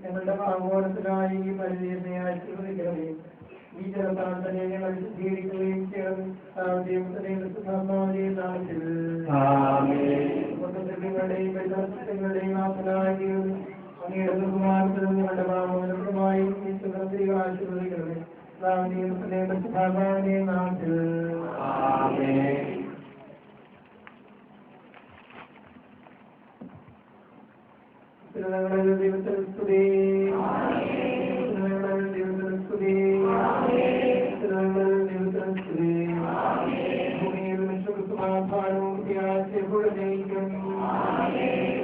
ഞങ്ങളുടെ ആഗോളത്തിനായി ഈ പരിചയത്തെ ആശീർവദിക്കണമേ. ഈ ജനതാന്തനെ ഞങ്ങൾ സ്വീകരിക്കുകയും ചെയ്യണം. നാമത്തിൽങ്ങളുടെയും പരിസരങ്ങളുടെയും നാഥനായും അങ്ങയുടെ ബഹുമാനത്തിലും ഞങ്ങളുടെ ഭാവനങ്ങളുമായി ഈ സുഗന്ധികൾ ആശീർവദിക്കണമേ. നാമത്തിൽ ദൈവത്തിൽ സ്തുതി, ദൈവത്തിൽ സ്തുതി, ദൈവത്തിൽ സ്തുതി. ഭൂമിയിൽ സമാധാനവും പ്രത്യാശയും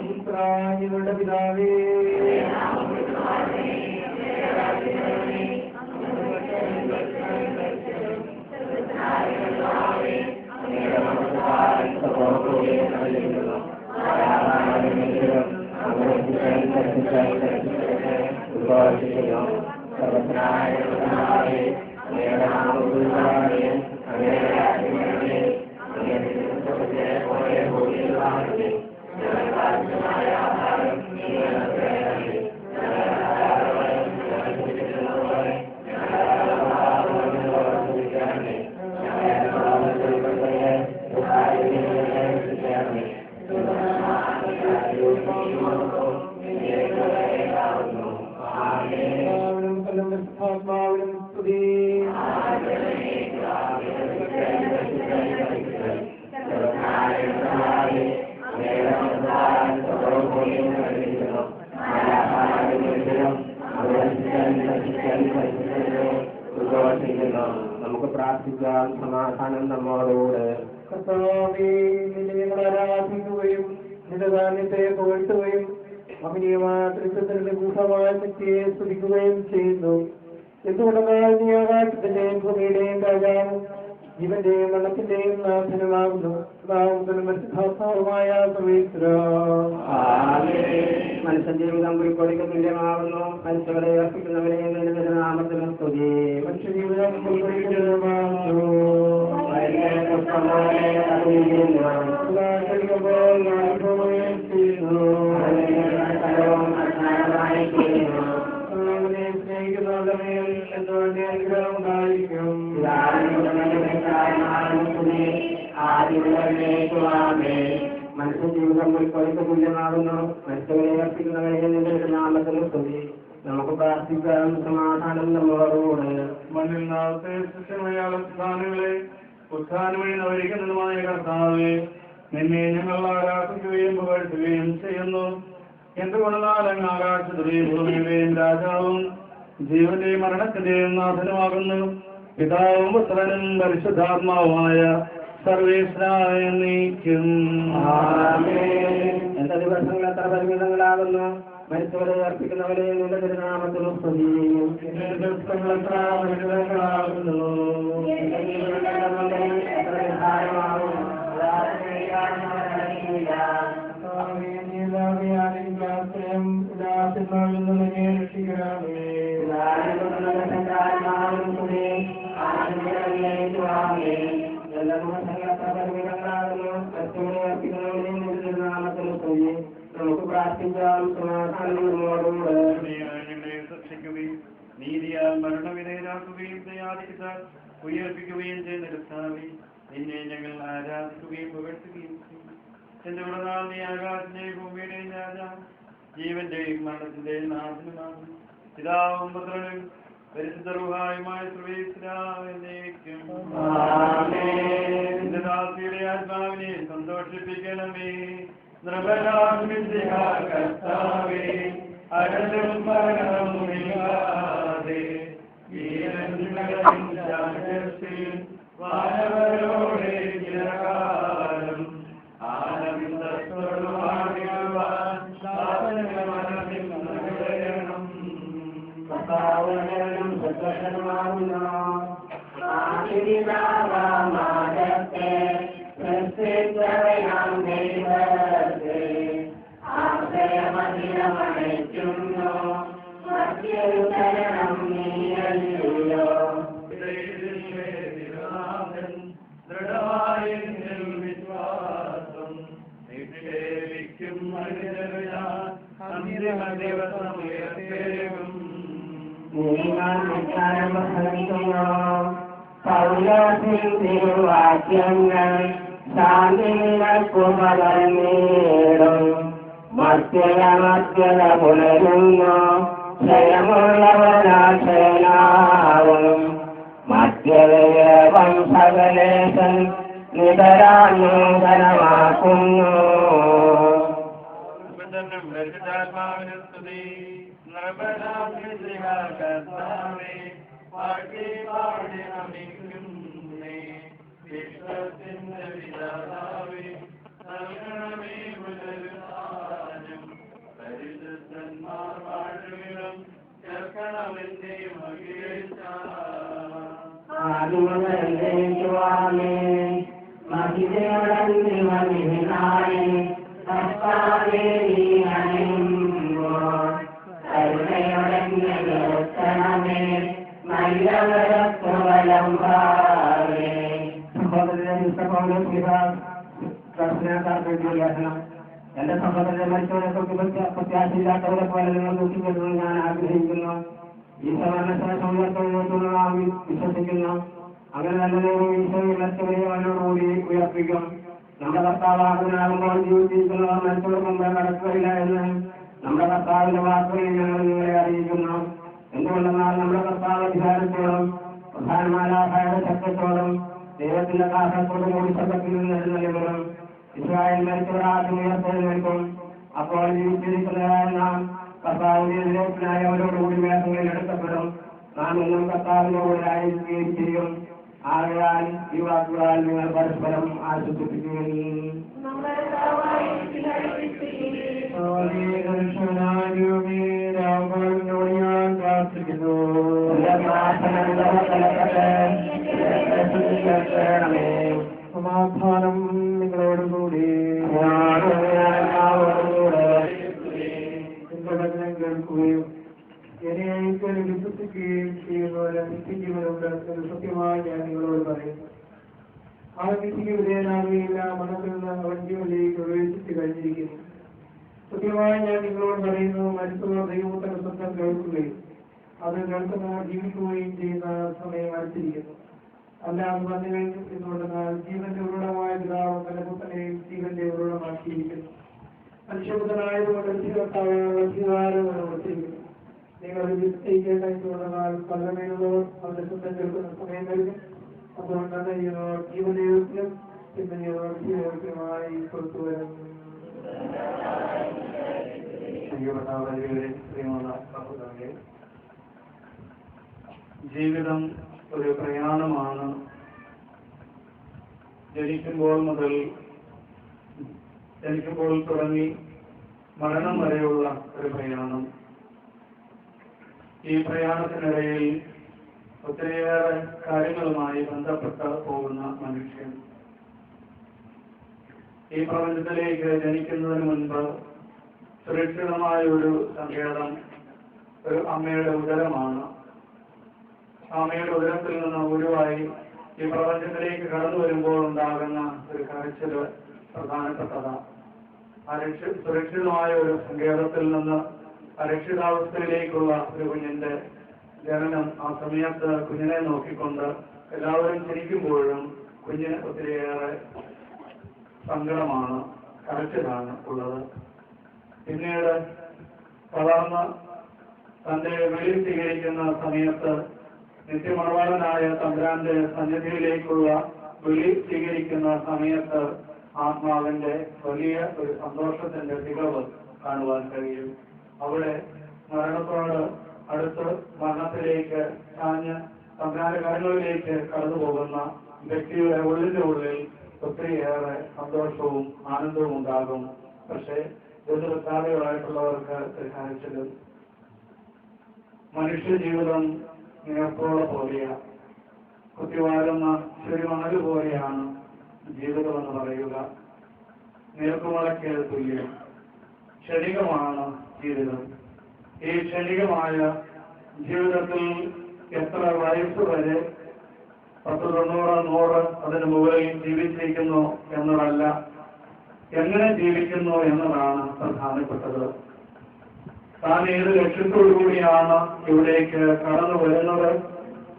പുത്രാങ്ങളുടെ പിതാവേ, നമുക്ക് പ്രാർത്ഥിക്കാം. സമാധാനം നമ്മോടുകൂടെ. ആരാധിക്കുകയും നിലധാന്യത്തെ പുകഴ്ത്തുകയും അഭിനയമായ തൃത്വത്തിന്റെ ഗൂഢമായ ശക്തിയെ സ്തുതിക്കുകയും ചെയ്യുന്നു. എന്തുകൊണ്ടെന്നാൽ നീ ആകാശത്തിന്റെയും ഭൂമിയുടെയും രാജാവും ജീവന്റെയും മരണത്തിന്റെയും നാഥനുമാകുന്നു. മായ മനുഷ്യ ജീവിതം പുലിക്കൊടിക്ക് തുല്യമാകുന്നു. മനുഷ്യരെ അർപ്പിക്കുന്നവരെ നാമത്തിനും സ്തുതി. മനുഷ്യ ജീവിതം പുലിക്കൊടിക്ക് തുല്യമാകുന്നു. മനുഷ്യ ജീവിതം പുലിക്കൊടിക്ക് തുല്യമാകുന്നു. മനുഷ്യരെ അർപ്പിക്കുന്നവരെ നാമത്തിനും സ്തുതി. നമുക്ക് പ്രാർത്ഥിക്കാം. സമാധാനം നമ്മളോടുകൂടെ. മണ്ണിൽ നാളത്തെ സൃഷ്ടിമയാളെ ഉത്ഥാനവഴി നവരിക്കുന്നതുമായ കർത്താവേ, നിന്നെ ഞങ്ങൾ ആരാധിക്കുകയും പുകഴ്ത്തുകയും ചെയ്യുന്നു. എന്തുകൊണ്ടാലും ആകാശത്തിലെയും ഭൂമിയുടെയും രാജാവും ജീവന്റെയും മരണത്തിന്റെയും നാഥനുമാകുന്നു, പിതാവും പുത്രനും പരിശുദ്ധാത്മാവുമായ സർവേശ്വരായ നീക്കും. എന്റെ ദിവസങ്ങൾ എത്ര പരിമിതങ്ങളാകുന്നു, മരിച്ചവരെ അർപ്പിക്കുന്നവരെ നിന്റെ തിരുനാമത്തിനും സ്തുതി. ദിവസങ്ങൾ എത്ര പരിമിതങ്ങളാകുന്നു, എത്ര നിസ്സാരമാകും. നമുക്ക് പ്രാർത്ഥിക്കാം. ശിക്ഷിക്കുകയും നീതിയാൽ മരണവിധേയരാക്കുകയും ദയാധിക്യത്താൽ ഉയർപ്പിക്കുകയും ചെയ്യുന്ന കർത്താവേ, നിന്നെ ഞങ്ങൾ ആരാധിക്കുകയും പുകഴ്ത്തുകയും ചെയ്യും. എന്റെ ഉടനാൾ നീ ആകാശത്തിന്റെയും ഭൂമിയുടെയും രാജാവ്, ജീവന്റെയും മരണത്തിന്റെയും നാഥനുമാകും, പിതാവും പുത്രനും പരിശുദ്ധ റൂഹായുമായ സർവേശ്വരേക്കും. നിന്റെ ദാസിയുടെ ആത്മാവിനെ സന്തോഷിപ്പിക്കണമേ. കർത്താവേ, അകലും മരണവും ഇല്ലാതെ വാനവരോടെ ചിരകാലം ആനന്ദത്തോടുവാഴുവാൻ സാധനമരണം ദൃഢമായ വിശ്വാസം നിക്ഷേപിക്കും അന്തിമ ദിവസം ഉയർത്തേകും. തിരുവാക്യങ്ങൾ ശാന്തികൾക്കു പകർന്നേടും. മധ്യത പുലരുന്നു ക്ഷയമുള്ളവരാശയനാവും. മധ്യവം സകലേശൻ നിതരാനൂതനമാക്കുന്നു. എന്റെ സഹോദരനെ മരിച്ചവരെ പ്രത്യാശയില്ലാത്തവരെ പോലെ നിങ്ങൾ നോക്കിക്കൊണ്ടെന്ന് ഞാൻ ആഗ്രഹിക്കുന്നു. ഈ സവർണശേഷം നാം വിശ്വസിക്കുന്നു. അങ്ങനെ തന്നെ ഈശോ മരിച്ചവരെ അവനോടുകൂടി ഉയർപ്പിക്കും. നമ്മുടെ കർത്താവാകുന്നതാകുമ്പോൾ ജീവിച്ചിരിക്കുന്നവർ മരിച്ചവർ മുമ്പ് കടക്കുകയില്ല എന്ന് നമ്മുടെ കർത്താവിന്റെ വാക്കുകളിൽ ഞങ്ങൾ നിങ്ങളെ അറിയിക്കുന്നു. എന്തുകൊണ്ടെന്നാൽ നമ്മുടെ കർത്താവ് അധികാരത്തോടും പ്രധാനമാരായ ശക്തിത്തോടും ദൈവത്തിന്റെ കാഹളത്തോടും കൂടി സ്വർഗ്ഗത്തിൽ നിന്ന് എഴുന്നള്ളിവരും. ഇസ്രായേൽ മരിച്ചവർ ആദ്യം ഉയർത്തെഴുന്നേൽക്കും. അപ്പോൾ ജീവിച്ചിരിക്കുന്നവരായ നാം കർത്താവിന്റെ എതിരേറ്റിനായി അവരോടുകൂടി മേഘങ്ങളിൽ എടുക്കപ്പെടും. നാം എന്നും കർത്താവിനോട് ആയിരിക്കുകയും ചെയ്യും. ആകയാൽ ഈ വാക്കുകളാൽ നിങ്ങൾ പരസ്പരം ആശ്വസിപ്പിക്കുകയും ഞാൻ പ്രാർത്ഥിക്കുന്നു. സമാധാനം നിങ്ങളോടും കൂടി കേൾക്കുകയും എന്നെ വിശ്വസിക്കുകയും ചെയ്യുന്നവരെ നിത്യജീവനുണ്ട് എന്ന് സത്യമായി ഞാൻ നിങ്ങളോട് പറയുന്നു. ആ വിധിക്ക് വിധേയനാകുകയില്ല, മരണത്തിൽ നിന്ന് അവൻ ജീവനിലേക്ക് പ്രവേശിച്ചു കഴിഞ്ഞിരിക്കുന്നു. സത്യമായി ഞാൻ നിങ്ങളോട് പറയുന്നു, മരിച്ചവർ ദൈവത്തിന്റെ ശബ്ദം കേൾക്കുകയും അത് കേൾക്കുന്നവർ ജീവിക്കുകയും ചെയ്യുന്ന സമയം അടുത്തിരിക്കുന്നു. അല്ലാതെ വന്നു കഴിഞ്ഞു എന്നുകൊണ്ടെന്നാൽ ജീവന്റെ ഉരുളമായ പിതാവ് തന്റെ പുത്രനെയും ജീവന്റെ ഉരുളമാക്കിയിരിക്കുന്നു. മനുഷ്യപുത്രനായതുകൊണ്ട് അധികാരം വർത്തിരിക്കുന്നു. നിങ്ങൾ വിശ്വസിക്കേണ്ട എന്തുകൊണ്ടെന്നാൽ പലമേലുള്ളവർ അവരുടെ ശബ്ദം കേൾക്കുന്ന സമയം നൽകും. അപ്പോൾ നന്ദി ചെയ്യുന്നവർ ജീവദൈവത്തിലും പിന്നെ ജീവദൈവത്തിലുമായി പുറത്തുവരും. അനുഗ്രഹിക്കപ്പെട്ട വലിയൊരു പ്രിയമുള്ള സഹോദരങ്ങളെ, ജീവിതം ഒരു പ്രയാണമാണ്. ജനിക്കുമ്പോൾ തുടങ്ങി മരണം വരെയുള്ള ഒരു പ്രയാണം. ഈ പ്രയാണത്തിനിടയിൽ ഒത്തിരിയേറെ കാര്യങ്ങളുമായി ബന്ധപ്പെട്ട് പോകുന്ന മനുഷ്യൻ ഈ പ്രപഞ്ചത്തിലേക്ക് ജനിക്കുന്നതിന് മുൻപ് സുരക്ഷിതമായ ഒരു സങ്കേതം ഒരു അമ്മയുടെ ഉദരമാണ്. അമ്മയുടെ ഉദരത്തിൽ നിന്ന് ഒഴിവായി ഈ പ്രപഞ്ചത്തിലേക്ക് കടന്നു വരുമ്പോൾ ഉണ്ടാകുന്ന ഒരു കരച്ചില് പ്രധാനപ്പെട്ടതാണ്. സുരക്ഷിതമായ ഒരു സങ്കേതത്തിൽ നിന്ന് അരക്ഷിതാവസ്ഥയിലേക്കുള്ള ഒരു കുഞ്ഞിന്റെ ജനനം, ആ സമയത്ത് കുഞ്ഞിനെ നോക്കിക്കൊണ്ട് എല്ലാവരും ചിരിക്കുമ്പോഴും കുഞ്ഞിന് ഒത്തിരിയേറെ സങ്കടമാണ്, കരച്ചിലാണ് ഉള്ളത്. പിന്നീട് വളർന്ന് തന്റെ വെളിയിൽ സ്വീകരിക്കുന്ന സമയത്ത് നിത്യമണവാളനായ തമ്പുരാന്റെ സന്നിധിയിലേക്കുള്ള വിളി സ്വീകരിക്കുന്ന സമയത്ത് ആത്മാവിന്റെ വലിയ ഒരു സന്തോഷത്തിന്റെ തികവ് കാണുവാൻ കഴിയും. അവിടെ മരണത്തോട് അടുത്ത് മരണത്തിലേക്ക് ചാഞ്ഞ് തമ്പുരാന്റെ കരങ്ങളിലേക്ക് കടന്നു പോകുന്ന വ്യക്തിയുടെ ഉള്ളിന്റെ ഉള്ളിൽ ഒത്തിരിയേറെ സന്തോഷവും ആനന്ദവും ഉണ്ടാകും. പക്ഷേ ബന്ധുവൃത്താദികളായിട്ടുള്ളവർക്ക് ഒരു കരച്ചിലും. മനുഷ്യ ജീവിതം നേർപ്പോള പോലെയാണ്, കുത്തിവാരുന്ന ചെറിമണല് പോലെയാണ് ജീവിതം എന്ന് പറയുക. നേർക്കുമളയ്ക്ക് തുല്യം. ക്ഷണികമാണ് ജീവിതം. ഈ ക്ഷണികമായ ജീവിതത്തിൽ എത്ര വയസ്സ് വരെ 10, 90, 100 അതിന് മുകളിൽ ജീവിച്ചിരിക്കുന്നു എന്നതല്ല, എങ്ങനെ ജീവിക്കുന്നു എന്നതാണ് പ്രധാനപ്പെട്ടത്. താൻ ഏത് ലക്ഷ്യത്തോടുകൂടിയാണ് ഇവിടേക്ക് കടന്നു വരുന്നത്,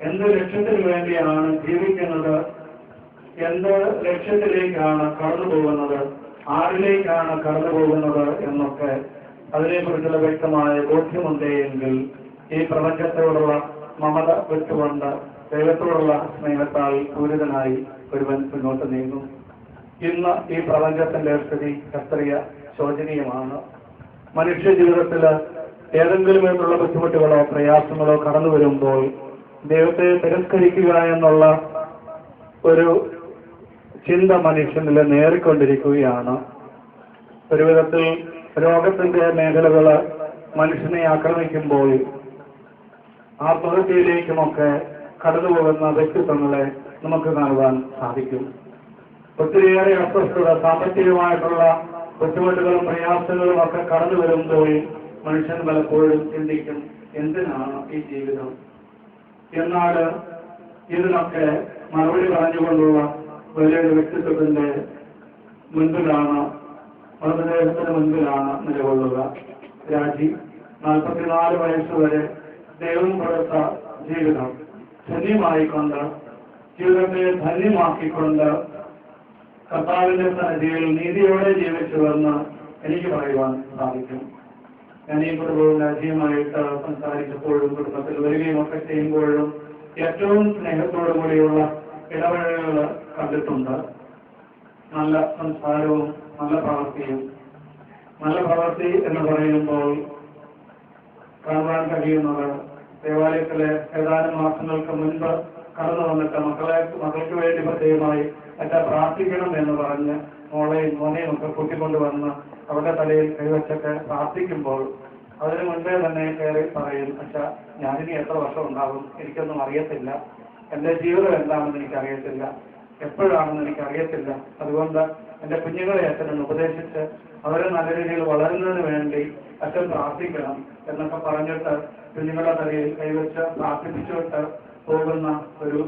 എന്ത് ലക്ഷ്യത്തിന് വേണ്ടിയാണ് ജീവിക്കുന്നത്, എന്ത് ലക്ഷ്യത്തിലേക്കാണ് കടന്നു പോകുന്നത്, ആരിലേക്കാണ് കടന്നു പോകുന്നത് എന്നൊക്കെ അതിനെക്കുറിച്ചുള്ള വ്യക്തമായ ബോധ്യമുണ്ടെങ്കിൽ ഈ പ്രപഞ്ചത്തോടുള്ള മമത വിട്ടുകൊണ്ട് ദൈവത്തോടുള്ള സ്നേഹത്താൽ പൂരിതനായി ഒരുവൻ മുന്നോട്ട് നീങ്ങും. ഇന്ന് ഈ പ്രപഞ്ചത്തിന്റെ സ്ഥിതി എത്രയ ശോചനീയമാണ്. മനുഷ്യ ജീവിതത്തിൽ ഏതെങ്കിലും വിധത്തിലുള്ള ബുദ്ധിമുട്ടുകളോ പ്രയാസങ്ങളോ കടന്നു വരുമ്പോൾ ദൈവത്തെ തിരസ്കരിക്കുക എന്നുള്ള ഒരു ചിന്ത മനുഷ്യനിൽ നേറിക്കൊണ്ടിരിക്കുകയാണ്. ഒരു വിധത്തിൽ രോഗത്തിന്റെ മേഖലകൾ മനുഷ്യനെ ആക്രമിക്കുമ്പോൾ ആത്മഹത്യയിലേക്കുമൊക്കെ കടന്നുപോകുന്ന വ്യക്തിത്വങ്ങളെ നമുക്ക് കാണുവാൻ സാധിക്കും. ഒത്തിരിയേറെ അസ്വസ്ഥത, സാമ്പത്തികമായിട്ടുള്ള ബുദ്ധിമുട്ടുകളും പ്രയാസങ്ങളും ഒക്കെ കടന്നു വരുമ്പോൾ മനുഷ്യൻ പലപ്പോഴും ചിന്തിക്കും, എന്തിനാണ് ഈ ജീവിതം? എന്നാൽ ഇതിനൊക്കെ മറുപടി പറഞ്ഞുകൊണ്ടുള്ള വലിയൊരു വ്യക്തിത്വത്തിന്റെ മുൻപിലാണ്, മൃതദേഹത്തിന് മുൻപിലാണ് നിലകൊള്ളുക. രാജി 44 വയസ്സ് വരെ ദൈവം കൊടുത്ത ജീവിതം ധന്യമായിക്കൊണ്ട്, ജീവിതത്തെ ധന്യമാക്കിക്കൊണ്ട് കർത്താവിന്റെ സന്നിധിയിൽ നീതിയോടെ ജീവിച്ചുവെന്ന് എനിക്ക് പറയുവാൻ സാധിക്കും. ഞാൻ ഈ കുടുംബവും രാജ്യമായിട്ട് സംസാരിച്ചപ്പോഴും കുടുംബത്തിൽ വരികയും ഒക്കെ ചെയ്യുമ്പോഴും ഏറ്റവും സ്നേഹത്തോടു കൂടിയുള്ള ഇടപെടലുകൾ കണ്ടിട്ടുണ്ട്. നല്ല സംസാരവും നല്ല പ്രവൃത്തിയും. നല്ല പ്രവൃത്തി എന്ന് പറയുമ്പോൾ കാണുവാൻ കഴിയുന്നത് ദേവാലയത്തിലെ ഏതാനും മാസങ്ങൾക്ക് മുൻപ് കടന്നു വന്നിട്ട് മക്കൾക്ക് വേണ്ടി പ്രത്യേകമായി എന്നെ പ്രാർത്ഥിക്കണം എന്ന് പറഞ്ഞ് മോളെയും മോനെയും ഒക്കെ കൂട്ടിക്കൊണ്ടുവന്ന് അവരുടെ തലയിൽ കൈവച്ചൊക്കെ പ്രാർത്ഥിക്കുമ്പോൾ അതിനു മുൻപേ തന്നെ കയറി പറയും, പക്ഷെ ഞാനിനി എത്ര വർഷം ഉണ്ടാകും, എനിക്കൊന്നും അറിയത്തില്ല, എൻ്റെ ജീവിതം എന്താണെന്ന് എനിക്കറിയത്തില്ല, എപ്പോഴാണെന്ന് എനിക്കറിയത്തില്ല, അതുകൊണ്ട് എൻ്റെ കുഞ്ഞുങ്ങളെ അച്ഛനൊന്ന് ഉപദേശിച്ച് അവരെ നല്ല രീതിയിൽ വളരുന്നതിന് വേണ്ടി അച്ഛൻ പ്രാർത്ഥിക്കണം എന്നൊക്കെ പറഞ്ഞിട്ട് കുഞ്ഞുങ്ങളുടെ തലയിൽ കൈവച്ച് പ്രാർത്ഥിപ്പിച്ചുവിട്ട് പോകുന്ന ഒരു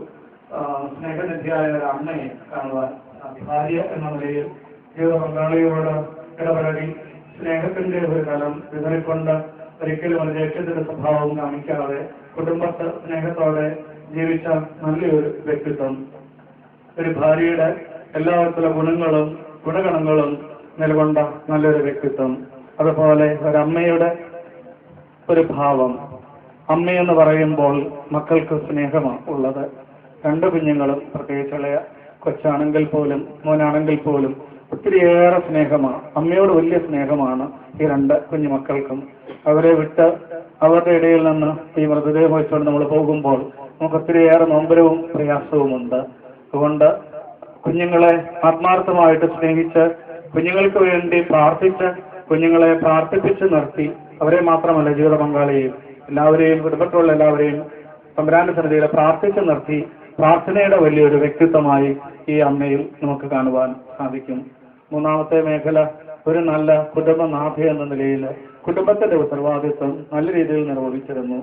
സ്നേഹനിധിയായ ഒരു അമ്മയെ കാണുവാൻ, ഭാര്യ എന്ന നിലയിൽ ജീവിത പങ്കാളിയോട് ഇടപഴകി സ്നേഹത്തിന്റെ ഒരു തലം വിതറിക്കൊണ്ട് ഒരിക്കലും ഒരു ദേഷ്യത്തിന്റെ സ്വഭാവം കാണിക്കാതെ കുടുംബത്തെ സ്നേഹത്തോടെ ജീവിച്ച നല്ലൊരു വ്യക്തിത്വം. ഒരു ഭാര്യയുടെ എല്ലാവിധത്തിലുള്ള ഗുണഗണങ്ങളും നിലകൊണ്ട നല്ലൊരു വ്യക്തിത്വം. അതുപോലെ ഒരമ്മയുടെ ഒരു ഭാവം. അമ്മയെന്ന് പറയുമ്പോൾ മക്കൾക്ക് സ്നേഹമാണ് ഉള്ളത്. 2 കുഞ്ഞുങ്ങളും, പ്രത്യേകിച്ചുള്ള കൊച്ചാണെങ്കിൽ പോലും മോനാണെങ്കിൽ പോലും ഒത്തിരിയേറെ സ്നേഹമാണ്, അമ്മയോട് വലിയ സ്നേഹമാണ് ഈ രണ്ട് കുഞ്ഞുമക്കൾക്കും. അവരെ വിട്ട് അവരുടെ ഇടയിൽ നിന്ന് ഈ മൃതദേഹം വെച്ചുകൊണ്ട് നമ്മൾ പോകുമ്പോൾ നമുക്ക് ഒത്തിരിയേറെ നൊമ്പരവും പ്രയാസവുമുണ്ട്. അതുകൊണ്ട് കുഞ്ഞുങ്ങളെ ആത്മാർത്ഥമായിട്ട് സ്നേഹിച്ച് കുഞ്ഞുങ്ങൾക്ക് വേണ്ടി പ്രാർത്ഥിച്ച് കുഞ്ഞുങ്ങളെ പ്രാർത്ഥിപ്പിച്ച് നിർത്തി അവരെ മാത്രമല്ല ജീവിത പങ്കാളിയെയും എല്ലാവരെയും കുടുംബത്തിലുള്ള എല്ലാവരെയും തമ്പുരാന്റെ സന്നിധിയിൽ പ്രാർത്ഥിച്ച് നിർത്തി പ്രാർത്ഥനയുടെ വലിയൊരു വ്യക്തിത്വമായി ഈ അമ്മയിൽ നമുക്ക് കാണുവാൻ സാധിക്കും. മൂന്നാമത്തെ മേഖല ഒരു നല്ല കുടുംബനാഥ എന്ന നിലയിൽ കുടുംബത്തിന്റെ ഉത്തരവാദിത്വം നല്ല രീതിയിൽ നിർവഹിച്ചിരുന്നു.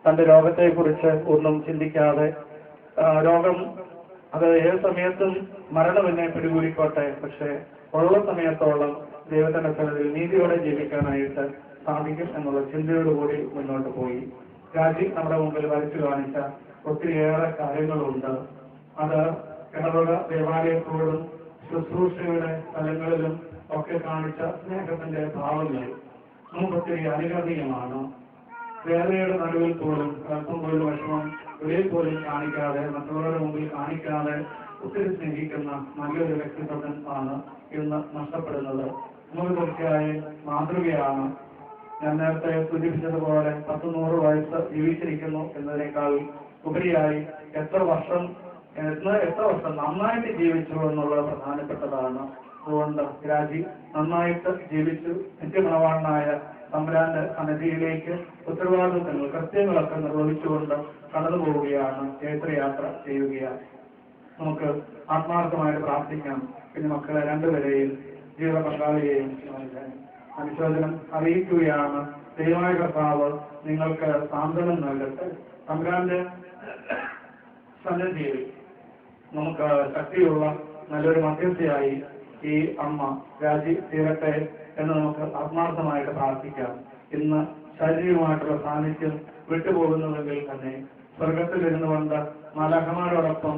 തന്റെ രോഗത്തെക്കുറിച്ച് ഒന്നും ചിന്തിക്കാതെ രോഗം അത് ഏത് സമയത്തും മരണം എന്നെ പിടികൂടിക്കോട്ടെ, പക്ഷെ ഉള്ള സമയത്തോളം ദൈവത്തിന്റെ സന്നിധിയിൽ നീതിയോടെ ജീവിക്കാനായിട്ട് സാധിക്കും എന്നുള്ള ചിന്തയോടുകൂടി മുന്നോട്ട് പോയി. രാജി നമ്മുടെ മുമ്പിൽ വരച്ചു കാണിച്ച ഒത്തിരിയേറെ കാര്യങ്ങളുണ്ട്. അത് ഇടവക ദേവാലയത്തോടും ശുശ്രൂഷയുടെ സ്ഥലങ്ങളിലും ഒക്കെ കാണിച്ച സ്നേഹത്തിന്റെ ഭാവങ്ങൾ നമുക്ക് ഒത്തിരി അനുകരണീയമാണ്. വേദനയുടെ നടുവിൽ പോലും അല്പം പോലും വിഷമം വെളിയിൽ പോലും കാണിക്കാതെ മറ്റുള്ളവരുടെ മുമ്പിൽ കാണിക്കാതെ ഒത്തിരി സ്നേഹിക്കുന്ന നല്ലൊരു വ്യക്തിത്വം ആണ് ഇന്ന് നഷ്ടപ്പെടുന്നത്. നമുക്ക് തീർച്ചയായും മാതൃകയാണ്. ഞാൻ നേരത്തെ സൂചിപ്പിച്ചതുപോലെ 100 വയസ്സ് ജീവിച്ചിരിക്കുന്നു എന്നതിനേക്കാൾ ഉപരിയായി എത്ര വർഷം നന്നായിട്ട് ജീവിച്ചു എന്നുള്ളത് പ്രധാനപ്പെട്ടതാണ്. അതുകൊണ്ട് രാജി നന്നായിട്ട് ജീവിച്ചു നിത്യമണവാളനായ തമ്പുരാന്റെ സന്നിധിയിലേക്ക് ഉത്തരവാദിത്വങ്ങൾ കൃത്യങ്ങളൊക്കെ നിർവഹിച്ചുകൊണ്ട് കടന്നു പോവുകയാണ്, ക്ഷേത്രയാത്ര ചെയ്യുകയാണ്. നമുക്ക് ആത്മാർത്ഥമായിട്ട് പ്രാർത്ഥിക്കാം. പിന്നെ മക്കളെ രണ്ടുപേരെയും ജീവിത പങ്കാളിയെയും അനുശോചനം അറിയിക്കുകയാണ്. ദൈവമായ കർത്താവ് നിങ്ങൾക്ക് സാന്ത്വനം നൽകട്ടെ. തമ്പുരാന്റെ സന്നിധിയിൽ നമുക്ക് ശക്തിയുള്ള നല്ലൊരു മധ്യസ്ഥയായി ഈ അമ്മ രാജി തീരട്ടെ എന്ന് നമുക്ക് ആത്മാർത്ഥമായിട്ട് പ്രാർത്ഥിക്കാം. ഇന്ന് ശാരീരികമായിട്ടുള്ള സാന്നിധ്യം വിട്ടുപോകുന്നുവെങ്കിൽ തന്നെ സ്വർഗത്തിലിരുന്നു കൊണ്ട് മാലാഖമാരോടൊപ്പം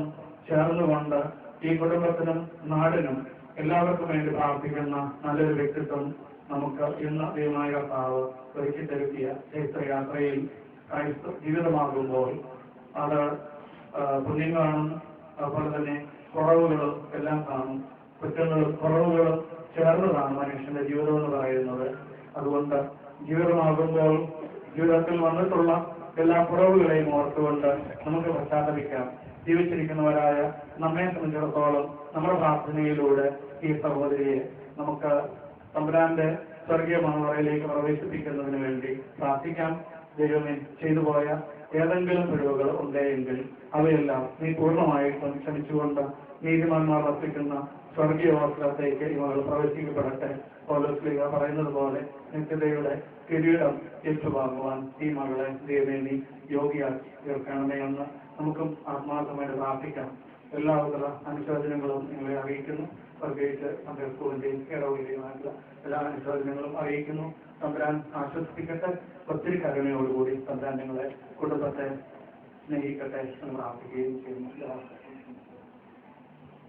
ചേർന്നുകൊണ്ട് ഈ കുടുംബത്തിനും നാടിനും എല്ലാവർക്കും വേണ്ടി പ്രാർത്ഥിക്കുന്ന നല്ലൊരു വ്യക്തിത്വം നമുക്ക് ഇന്ന് ദൈവമായ കർത്താവ് ഒരുക്കി തരുത്തിയ ചൈത്രയാത്രയിൽ ക്രൈസ്തവ ജീവിതമാകുമ്പോൾ അത് പുണ്യം കാണും, അതുപോലെ തന്നെ കുറവുകളും എല്ലാം കാണും. കുറ്റങ്ങളും കുറവുകളും ചേർന്നതാണ് മനുഷ്യന്റെ ജീവിതം എന്ന് പറയുന്നത്. അതുകൊണ്ട് ജീവിതമാകുമ്പോൾ ജീവിതത്തിൽ വന്നിട്ടുള്ള എല്ലാ കുറവുകളെയും ഓർത്തുകൊണ്ട് നമുക്ക് പശ്ചാത്തപിക്കാം. ജീവിച്ചിരിക്കുന്നവരായ നമ്മെ സംബന്ധിച്ചിടത്തോളം നമ്മുടെ പ്രാർത്ഥനയിലൂടെ ഈ സഹോദരിയെ നമുക്ക് തമ്പുരാന്റെ സ്വർഗീയ മണവറയിലേക്ക് പ്രവേശിപ്പിക്കുന്നതിന് വേണ്ടി പ്രാർത്ഥിക്കാം. ദൈവമേ, ചെയ്തു പോയ ഏതെങ്കിലും പിഴവുകൾ ഉണ്ടെങ്കിൽ അവയെല്ലാം നീ പൂർണ്ണമായിട്ടും ക്ഷമിച്ചുകൊണ്ട് നീതിമാന്മാർ വർദ്ധിക്കുന്ന സ്വർഗീയ വാസത്തിലേക്ക് ഈ മകൾ പ്രവേശിക്കപ്പെടട്ടെ. പൗലോസ് പറയുന്നത് പോലെ നിത്യതയുടെ കിരീടം ഏറ്റുവാങ്ങുവാൻ ഈ മകളെ ദൈവമേ നീ യോഗ്യയാക്കി തീർക്കണമേ എന്ന് നമുക്കും ആത്മാർത്ഥമായിട്ട് പ്രാർത്ഥിക്കാം. എല്ലാവിധ അനുശോചനങ്ങളും നിങ്ങളെ അറിയിക്കുന്നു. പ്രത്യേകിച്ച് നമ്മുടെ സ്കൂളിന്റെയും ഇടവകയുമായിട്ടുള്ള എല്ലാ അനുശോചനങ്ങളും അറിയിക്കുന്നു. തമ്പുരാൻ ആശ്വസിപ്പിക്കട്ടെ. ഒത്തിരി കരുണയോടുകൂടി തമ്പുരാൻ നിങ്ങളെ കുടുംബത്തെ സ്നേഹിക്കട്ടെ എന്ന് പ്രാർത്ഥിക്കുകയും ചെയ്യുന്നു.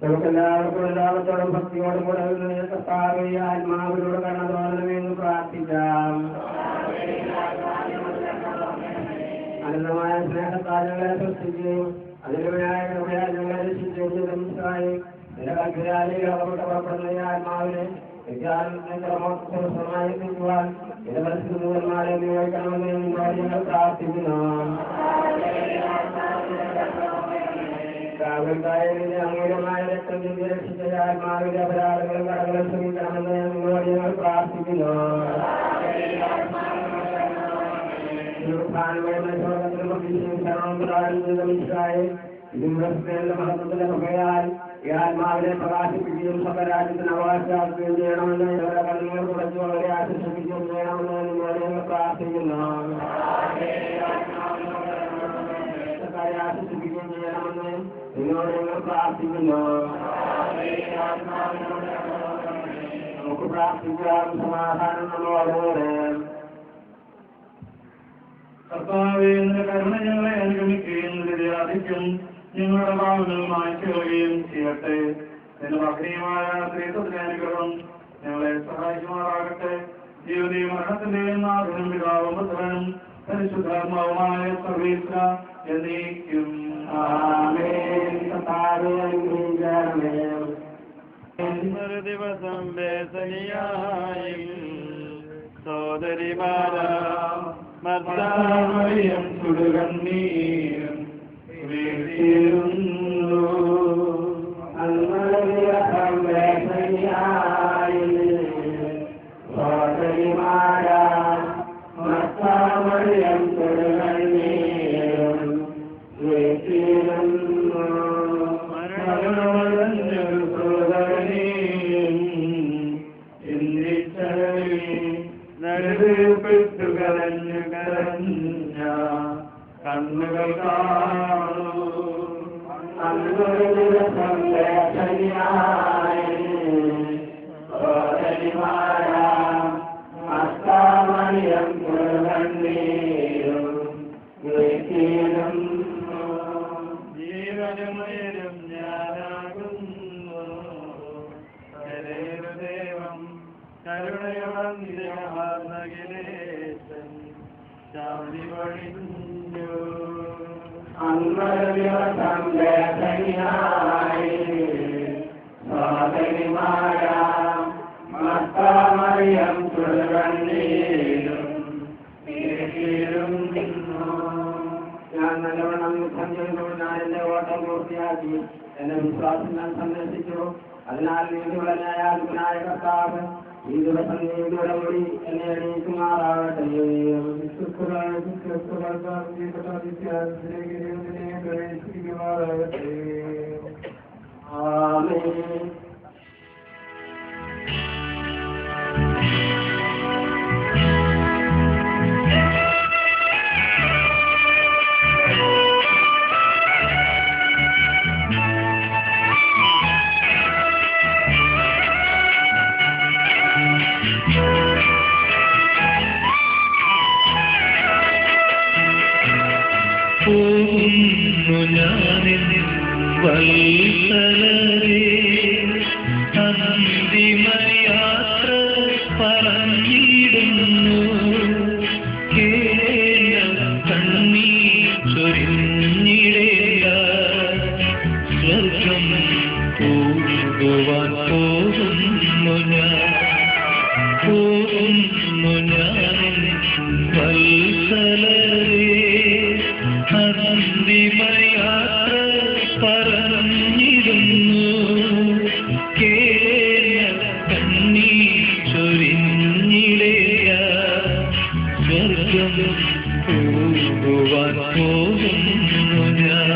നമുക്കെല്ലാവർക്കും എല്ലാവരോടും ഭക്തിയോടും കൂടെ ആത്മാവിനോട് കടന്നതോന്ന് പ്രാർത്ഥിക്കാം. അനന്തമായ സ്നേഹത്താലങ്ങളെ സൃഷ്ടിക്കുകയും അതിലുമായ ഞങ്ങളെ രക്ഷിക്കുകയും പുറപ്പെടുന്ന ആത്മാവിനെ വിദ്യാലയമായെത്തിക്കുവാൻ ഇടവരമാരെ നിയോഗിക്കണമെന്ന് ഞങ്ങൾ പ്രാർത്ഥിക്കുന്നു. അമൂല്യമായ രക്തം ചിന്തി രക്ഷിച്ച ആത്മാവിന്റെ അപരാധങ്ങളും കടകളും ശ്രമിക്കണമെന്ന് നിങ്ങളോട് ഞങ്ങൾ പ്രാർത്ഥിക്കുന്നു. മഹത്വത്തിന്റെ കൃപയാൽ ഈ ആത്മാവിനെ പ്രകാശിപ്പിക്കുകയും സ്വരാജ്യത്തിന് അവകാശമാക്കുകയും ചെയ്യണമെന്ന് ഇവരുടെ കണ്ണുകൾ കുറച്ചു അവരെ ആശ്വസിപ്പിക്കുകയും ചെയ്യണമെന്ന് നിങ്ങളോട് ഞങ്ങൾ പ്രാർത്ഥിക്കുന്നു. ആശ്വസിപ്പിക്കുകയും ചെയ്യണമെന്ന് നിങ്ങളോട് ഞങ്ങൾ പ്രാർത്ഥിക്കുന്നു. നമുക്ക് പ്രാർത്ഥിക്കാം. സമാധാനം നമ്മളോടുകൂടെ. കർത്താവേ, നിന്റെ കരുണ ഞങ്ങളെ അനുഗമിക്കുകയും നിന്റെ ആധിക്യം ഞങ്ങളുടെ ഭാവങ്ങൾ മാറ്റുകയും ചെയ്യട്ടെ. നിന്റെ മഹനീയമായ സ്ത്രീത്വത്തിന്റെ അനുഗ്രഹം ഞങ്ങളെ സഹായിക്കുമാറാകട്ടെ. ജീവനെയും മരണത്തിന്റെയും നാഥനും പിതാവും പുത്രനും പരിശുദ്ധാത്മാവുമായ സർവീസ് എന്നേക്കും ആമേൻ. ഒരു ദിവസം ബേസനിയായി സോദരിമാരാം മർദ്ദാമറിയം ചുടുകണ്ണീരും വീഴ്ത്തിയിരുന്നു. അന്നൊരു ദിവസം ബേസനിയായി സോദരിമാരാം മർദ്ദാമറിയം ചുടുകണ്ണീരും വീഴ്ത്തിയിരുന്നു. മരണമടഞ്ഞൊരു സോദരനെയും നടുപ്പെട്ടു കരഞ്ഞു കരഞ്ഞ കണ്ണുകൾ കാണൂ. അന്നൊരു ദിവസം ബേസനിയായി സോദരിമാരാം മർദ്ദാമറിയം ചുടുകണ്ണീരും വീഴ്ത്തിയിരുന്നു. ജീവനുമേരും ഞാനാകുന്നു ദേവം കരുണയുടന്തിരമാർന്നകിലേശൻ ശാന്തി വഴിഞ്ഞു. അന്നൊരു ദിവസം ബേസനിയായി സോദരിമാരാം മർദ്ദാമറിയം ചുടുകണ്ണീരും വീഴ്ത്തിയിരുന്നു. ഞാൻ നല്ലവണ്ണം യുദ്ധം ചെയ്തു, ഞാൻ എന്റെ ഓട്ടം പൂർത്തിയാക്കി, എന്റെ വിശ്വാസം ഞാൻ സന്ദർശിച്ചു. അതിനാൽ നീതിയുള്ള ന്യായാധിപനായ കർത്താവ് ഈ ദിവസം നീതിയുടെ മുടി എന്നെ എണീക്കുമാറാകട്ടെ. ആമേൻ. പോകുന്നു ഞാനിൻ വത്സലരേ, അന്തിമയാത്ര പറഞ്ഞിടുന്നു. കേരള കണ്ണീർ ചൊരിഞ്ഞിടേണ്ട സ്വർഗം പോകുവാൻ പോകുന്നു ഞാൻ. പോകുന്നു ഞാനിൻ വത്സലരേ, അന്തിമയാത്ര പറഞ്ഞിരുന്നു. കേരള കണ്ണീർ ചൊരിഞ്ഞിടേയ സ്വർഗം പോകുവാൻ പോകുന്നു ഞാൻ.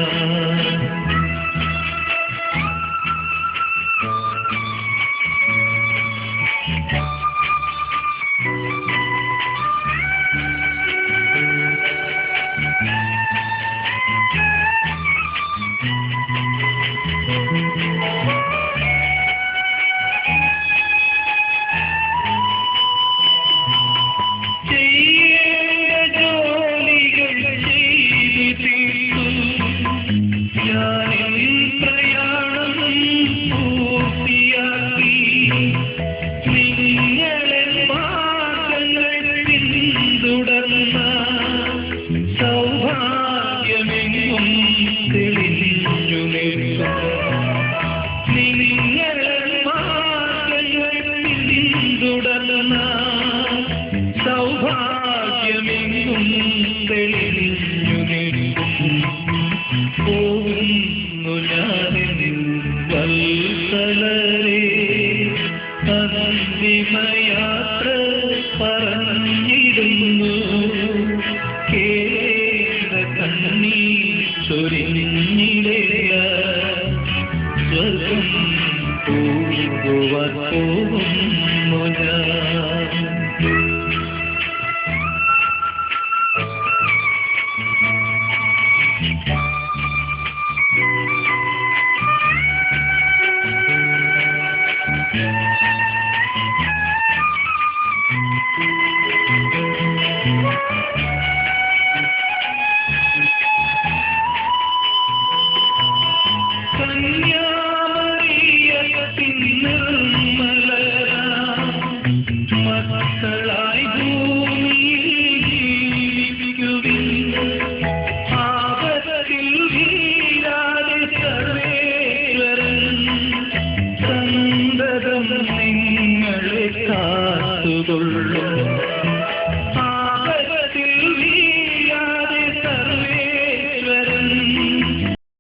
സൗഭാഗ്യമെങ്ങും തെളിഞ്ഞു നിൽക്കും. പോകുന്നു ഞാനിൻ വത്സലരേ, അന്തിമയാത്ര പറഞ്ഞിടുന്നു. കേരള കണ്ണീർ ചൊരിഞ്ഞിടേയ സ്വർഗം പോകുവാൻ പോകുന്നു ഞാൻ.